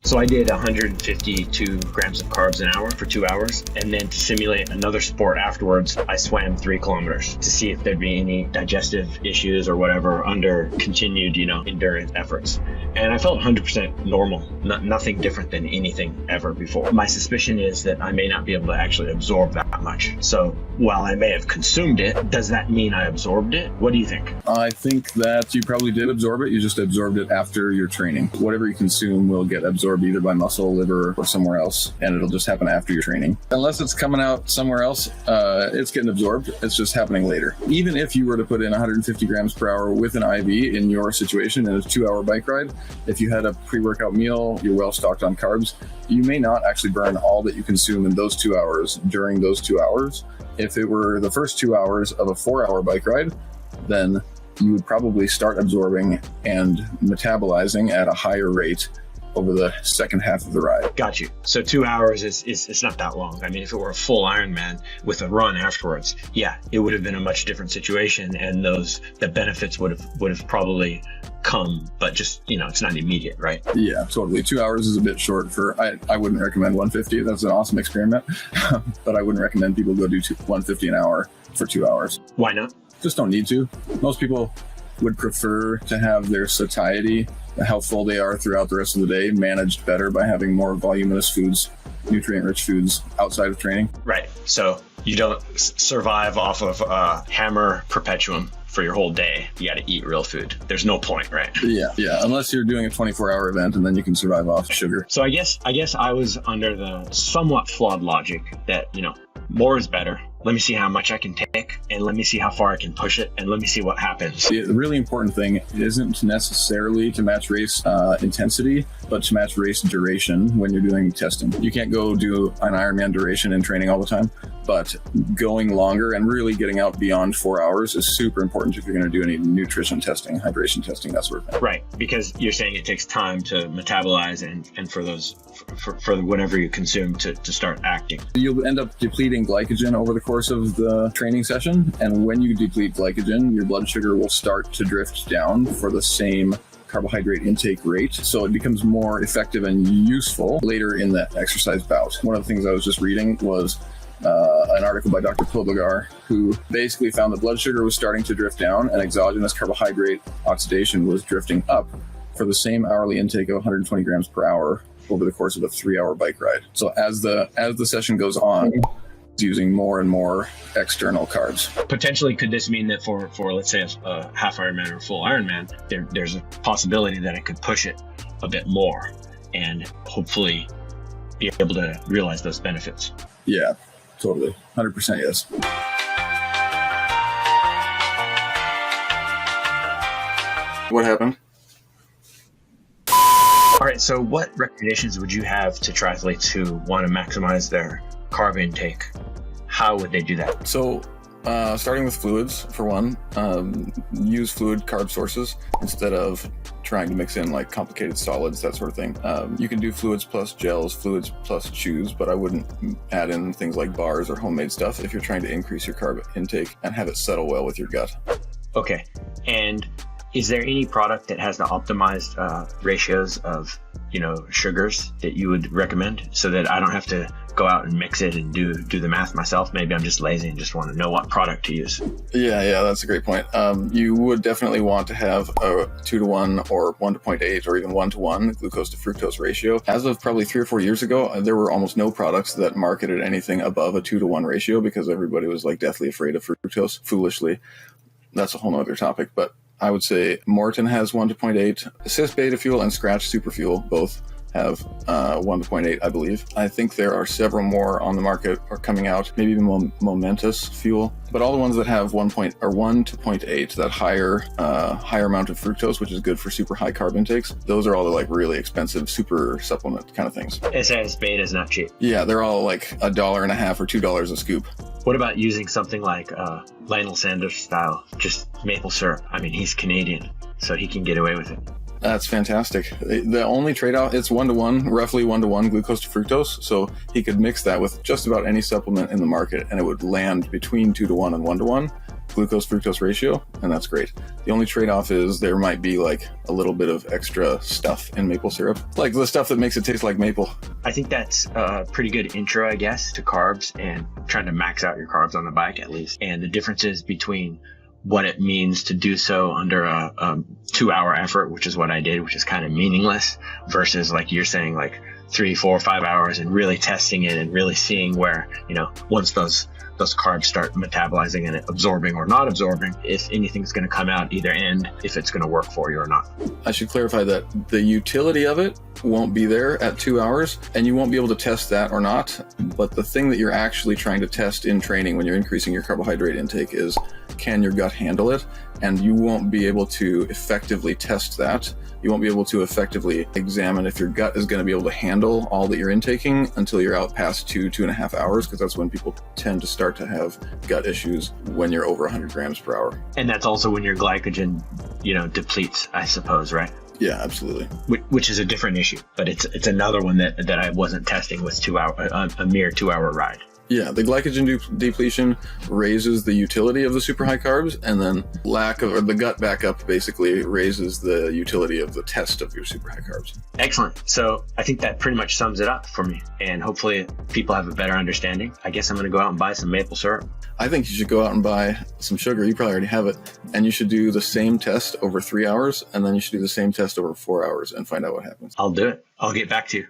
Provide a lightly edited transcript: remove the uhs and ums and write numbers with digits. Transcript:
So I did 152 grams of carbs an hour for 2 hours. And then to simulate another sport afterwards, I swam 3 kilometers to see if there'd be any digestive issues or whatever under continued, endurance efforts. And I felt 100% normal, nothing different than anything ever before. My suspicion is that I may not be able to actually absorb that much. So while I may have consumed it, does that mean I absorbed it? What do you think? I think that you probably did absorb it. You just absorbed it after your training. Whatever you consume will get absorbed either by muscle, liver, or somewhere else, and it'll just happen after your training. Unless it's coming out somewhere else, it's getting absorbed. It's just happening later. Even if you were to put in 150 grams per hour with an IV in your situation in a 2-hour bike ride, if you had a pre-workout meal, you're well stocked on carbs, you may not actually burn all that you consume in those 2 hours during those 2 hours. If it were the first 2 hours of a 4-hour bike ride, then you would probably start absorbing and metabolizing at a higher rate over the second half of the ride. Got you. So 2 hours is it's not that long. I mean, if it were a full Ironman with a run afterwards, yeah, it would have been a much different situation, and the benefits would have probably come, but just, it's not immediate, right? Yeah, totally. 2 hours is a bit short for, I wouldn't recommend 150. That's an awesome experiment, but I wouldn't recommend people go do 150 an hour for 2 hours. Why not? Just don't need to. Most people would prefer to have their satiety, how full they are throughout the rest of the day, managed better by having more voluminous foods, nutrient-rich foods outside of training. Right. So you don't survive off of hammer perpetuum for your whole day. You got to eat real food. There's no point, right? Yeah. Unless you're doing a 24-hour event, and then you can survive off sugar. So I guess I was under the somewhat flawed logic that, more is better. Let me see how much I can take, and let me see how far I can push it, and let me see what happens. The really important thing isn't necessarily to match race intensity, but to match race duration when you're doing testing. You can't go do an Ironman duration in training all the time, but going longer and really getting out beyond 4 hours is super important if you're going to do any nutrition testing, hydration testing, that sort of thing. Right, because you're saying it takes time to metabolize and for those for whatever you consume to start acting. You'll end up depleting glycogen over the course of the training session, and when you deplete glycogen, your blood sugar will start to drift down for the same carbohydrate intake rate, so it becomes more effective and useful later in the exercise bout. One of the things I was just reading was an article by Dr. Podlegar, who basically found that blood sugar was starting to drift down and exogenous carbohydrate oxidation was drifting up for the same hourly intake of 120 grams per hour over the course of a 3-hour bike ride. So as the session goes on, it's using more and more external carbs. Potentially, could this mean that for let's say a half Ironman or a full Ironman, there's a possibility that I could push it a bit more and hopefully be able to realize those benefits? Yeah, totally. 100% yes. What happened? All right, so what recommendations would you have to triathletes who want to maximize their carb intake? How would they do that? So starting with fluids, for one, use fluid carb sources instead of trying to mix in like complicated solids, that sort of thing. You can do fluids plus gels, fluids plus chews, but I wouldn't add in things like bars or homemade stuff if you're trying to increase your carb intake and have it settle well with your gut. Okay, and is there any product that has the optimized ratios of, sugars that you would recommend so that I don't have to go out and mix it and do the math myself? Maybe I'm just lazy and just want to know what product to use. Yeah, that's a great point. You would definitely want to have a 2-to-1 or 1-to-0.8 or even 1-to-1 glucose to fructose ratio. As of probably 3 or 4 years ago, there were almost no products that marketed anything above a 2-to-1 ratio because everybody was like deathly afraid of fructose, foolishly. That's a whole nother topic, but I would say Morton has 1-to-0.8. Assist Beta Fuel and Scratch Super Fuel both have 1-to-0.8, I believe. I think there are several more on the market or coming out, maybe even Momentous Fuel. But all the ones that have 1-to-0.8, that higher amount of fructose, which is good for super high carb intakes, those are all the like really expensive super supplement kind of things. SAS Beta is not cheap. Yeah, they're all like $1.50 or $2 a scoop. What about using something like Lionel Sanders style, just maple syrup? I mean, he's Canadian, so he can get away with it. That's fantastic. The only trade-off, it's 1-to-1, roughly 1-to-1 glucose to fructose. So he could mix that with just about any supplement in the market and it would land between 2-to-1 and 1-to-1. glucose fructose ratio, and that's great. The only trade-off is there might be like a little bit of extra stuff in maple syrup, like the stuff that makes it taste like maple. I think that's a pretty good intro, I guess, to carbs and trying to max out your carbs on the bike at least. And the differences between what it means to do so under a 2-hour effort, which is what I did, which is kind of meaningless, versus like you're saying, like 3, 4, 5 hours and really testing it and really seeing where, once those carbs start metabolizing and absorbing or not absorbing, if anything's going to come out either end, if it's going to work for you or not. I should clarify that the utility of it won't be there at 2 hours, and you won't be able to test that or not. But the thing that you're actually trying to test in training when you're increasing your carbohydrate intake is, can your gut handle it? And you won't be able to effectively test that. You won't be able to effectively examine if your gut is going to be able to handle all that you're intaking until you're out past 2.5 hours, because that's when people tend to start to have gut issues when you're over 100 grams per hour. And that's also when your glycogen, depletes, I suppose, right? Yeah, absolutely. Which is a different issue, but it's another one that I wasn't testing with a mere 2-hour ride. Yeah, the glycogen depletion raises the utility of the super high carbs, and then the gut backup basically raises the utility of the test of your super high carbs. Excellent. So I think that pretty much sums it up for me, and hopefully people have a better understanding. I guess I'm going to go out and buy some maple syrup. I think you should go out and buy some sugar. You probably already have it. And you should do the same test over 3 hours, and then you should do the same test over 4 hours and find out what happens. I'll do it. I'll get back to you.